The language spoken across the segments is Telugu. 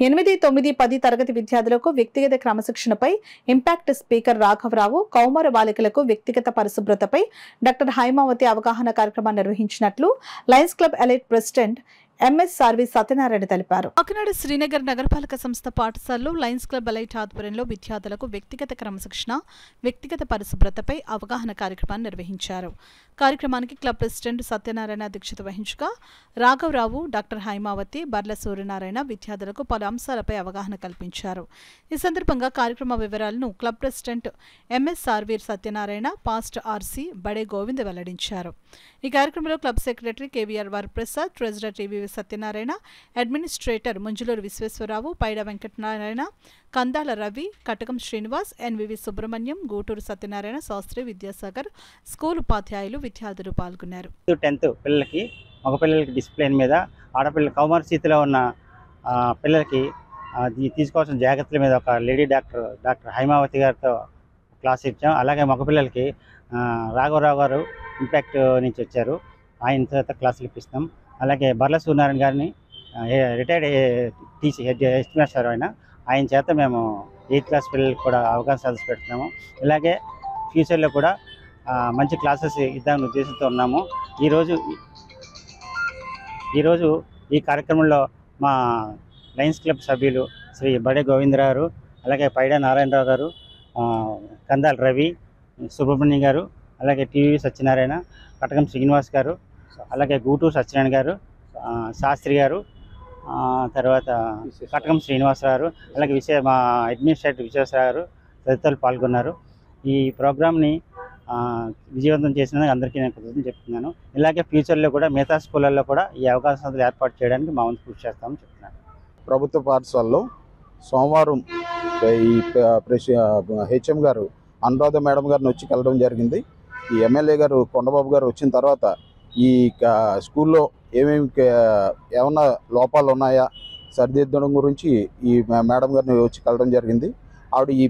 8, 9, 10 తరగతి విద్యార్థులకు వ్యక్తిగత క్రమశిక్షణపై ఇంపాక్ట్ స్పీకర్ రాఘవరావు, కౌమార బాలికలకు వ్యక్తిగత పరిశుభ్రతపై డాక్టర్ హైమావతి అవగాహన కార్యక్రమాన్ని నిర్వహించినట్లు Lions Club Elite president MSRV Satyanarayana తెలిపారు. కాకినాడ శ్రీనగర్ నగరపాలక సంస్థ పాఠశాలలో లయన్స్ క్లబ్ ఎలైట్ ఆధ్వర్యంలో విద్యార్థులకు వ్యక్తిగత క్రమశిక్షణ, వ్యక్తిగత పరిశుభ్రతపై అవగాహన కార్యక్రమాన్ని నిర్వహించారు. కార్యక్రమానికి క్లబ్ ప్రెసిడెంట్ సత్యనారాయణ అధ్యక్షత వహించగా రాఘవరావు, డాక్టర్ హైమావతి, బర్ల సూర్యనారాయణ విద్యార్థులకు పలు అంశాలపై అవగాహన కల్పించారు. ఈ సందర్భంగా కార్యక్రమ వివరాలను club president MSRV Satyanarayana, past RC Bade Govind వెల్లడించారు. ఈ కార్యక్రమంలో club secretary KVR Varaprasad, treasurer TV Satyanarayana, administrator Munjuluru Visweswararao, Paida Venkatanarayana, Kandala Ravi, Katakam Srinivas, NVV Subrahmanyam, Gooturu Satyanarayana Sastry, Vidyasagar, school ఉపాధ్యాయులు, విద్యార్థులు పాల్గొన్నారు. 10th పిల్లలకి, మగ పిల్లలకి డిసిప్లిన్ మీద, ఆడపిల్లల కౌమార స్థితిలో ఉన్న పిల్లలకి తీసుకోవాల్సిన జాగ్రత్తల మీద ఒక లేడీ డాక్టర్ హైమావతి గారితో క్లాస్ ఇచ్చాం. అలాగే మగ పిల్లలకి రాఘవరావు గారు ఇంపాక్ట్ నుంచి వచ్చారు, ఆయన చేత క్లాసులు ఇప్పిస్తాం. అలాగే బర్ల సూర్యనారాయణ గారిని రిటైర్డ్ హెడ్ మాస్టర్ ఆయన చేత మేము 8th క్లాస్ పిల్లలకి కూడా అవగాహన సదస్సు పెడుతున్నాము. ఇలాగే ఫ్యూచర్లో కూడా మంచి క్లాసెస్ ఇద్దామని ఉద్దేశంతో ఉన్నాము. ఈరోజు ఈ కార్యక్రమంలో మా లయన్స్ క్లబ్ సభ్యులు శ్రీ బడే గోవిందరావు గారు, అలాగే పైడా నారాయణరావు గారు, కందాల రవి, సుబ్రహ్మణ్యం గారు, అలాగే టీవీ సత్యనారాయణ, కటకం శ్రీనివాస్ గారు, అలాగే గూటూరు సత్యనారాయణ గారు, శాస్త్రి గారు, తర్వాత కటకం శ్రీనివాసరావు గారు, అలాగే మా అడ్మినిస్ట్రేటర్ విశ్వేశ్వరరావు గారు తదితరులు పాల్గొన్నారు. ఈ ప్రోగ్రామ్ని విజయవంతం చేసినందుకు అందరికీ నేను కృతజ్ఞతలు చెప్తున్నాను. ఇలాగే ఫ్యూచర్లో కూడా మిగతా స్కూళ్ళల్లో కూడా ఈ అవకాశాలు ఏర్పాటు చేయడానికి మా వంతు కృషి చేస్తామని చెప్తున్నాను. ప్రభుత్వ పాఠశాలలో సోమవారం ఈ హెచ్ఎం గారు అనురాధ మేడం గారిని వచ్చి కలవడం జరిగింది. ఈ ఎమ్మెల్యే గారు కొండబాబు గారు వచ్చిన తర్వాత ఈ స్కూల్లో ఏమన్నా లోపాలు ఉన్నాయా సరిదిద్దడం గురించి ఈ మేడం గారిని వచ్చి కలవడం జరిగింది. ఆవిడ ఈ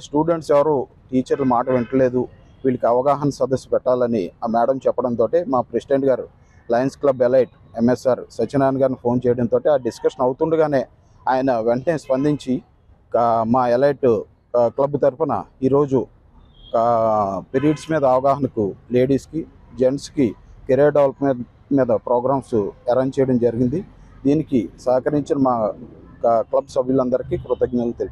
స్టూడెంట్స్ ఎవరు టీచర్ల మాట వింటలేదు, వీళ్ళకి అవగాహన సదస్సు పెట్టాలని ఆ మేడం చెప్పడంతో మా ప్రెసిడెంట్ గారు Lions Club elite MSR Satyanarayana గారిని ఫోన్ చేయడంతో ఆ డిస్కషన్ అవుతుండగానే ఆయన వెంటనే స్పందించి మా ఎలైట్ క్లబ్ తరఫున ఈరోజు పీరియడ్స్ మీద అవగాహనకు లేడీస్కి, జెంట్స్కి కెరీర్ డెవలప్మెంట్ మీద ప్రోగ్రామ్స్ అరేంజ్ చేయడం జరిగింది. దీనికి సహకరించిన మా క్లబ్ సభ్యులందరికీ కృతజ్ఞతలు తెలుపుతున్నాను.